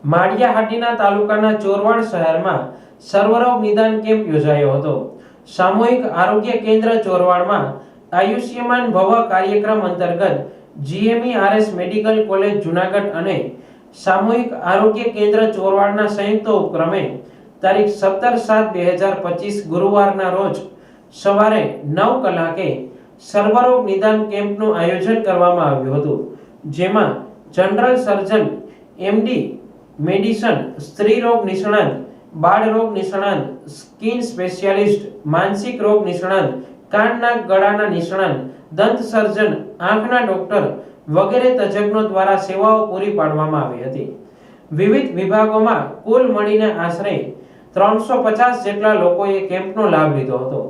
માળિયાહાટીના તાલુકાના ચોરવાડ શહેરમાં સર્વરોગ નિદાન કેમ્પ યોજાયો હતો। સામૂહિક આરોગ્ય કેન્દ્ર ચોરવાડમાં આયુષ્યમાન ભવ કાર્યક્રમ અંતર્ગત GMERS મેડિકલ કોલેજ જૂનાગઢ અને સામૂહિક આરોગ્ય કેન્દ્ર ચોરવાડના સંયુક્ત ઉપક્રમે તારીખ 17/7/2025 ગુરુવારના રોજ સવારે 9 કલાકે સર્વરોગ નિદાન કેમ્પનું આયોજન કરવામાં આવ્યું હતું, જેમાં જનરલ સર્જન, MD મેડિસન, સ્ત્રી રોગ નિષ્ણાત, બાળ રોગ નિષ્ણાત, સ્કિન સ્પેશિયાલિસ્ટ, માનસિક રોગ નિષ્ણાત, કાન નાક ગળાના નિષ્ણાત, દંત સર્જન, આંખના ડોક્ટર વગેરે તજજ્ઞો દ્વારા સેવાઓ પૂરી પાડવામાં આવી હતી। વિવિધ વિભાગોમાં કુલ મળીને આશરે 350 જેટલા લોકોએ કેમ્પનો લાભ લીધો હતો।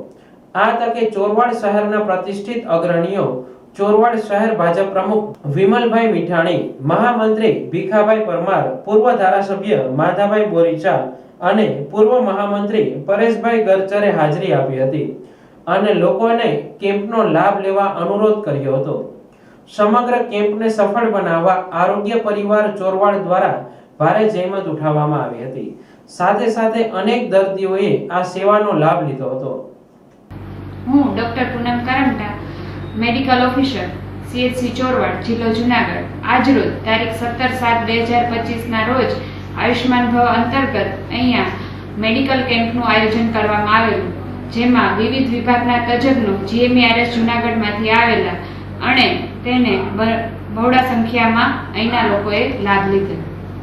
આ તકે ચોરવાડ શહેરના પ્રતિષ્ઠિત અગ્રણીઓ, ચોરવાડ શહેર ભાજપ પ્રમુખ વિમલભાઈ મીઠાણી, મહામંત્રી ભીખાભાઈ પરમાર, પૂર્વ ધારાસભ્ય માધાભાઈ બોરીચા અને પૂર્વ મહામંત્રી પરેશભાઈ ગરચરે હાજરી આપી હતી અને લોકોને કેમ્પનો લાભ લેવા અનુરોધ કર્યો હતો। સમગ્ર કેમ્પને સફળ બનાવવા આરોગ્ય પરિવાર ચોરવાડ દ્વારા ભારે જહેમત ઉઠાવવામાં આવી હતી। સાથે સાથે અનેક દર્દીઓએ આ સેવાનો લાભ લીધો હતો। હું doctor Poonam Karamta, medical officer, CHC Chorwad, જિલ્લો જૂનાગઢ, આજરોજ તારીખ 17/7/2025 ના રોજ આયુષ્માન ભવ અંતર્ગત અહીંયા મેડિકલ કેમ્પનું આયોજન કરવામાં આવેલું, જેમાં વિવિધ વિભાગના તજજ્ઞો GMERS જૂનાગઢમાંથી આવેલા અને તેને બહોળા સંખ્યામાં અહીંના લોકોએ લાભ લીધો।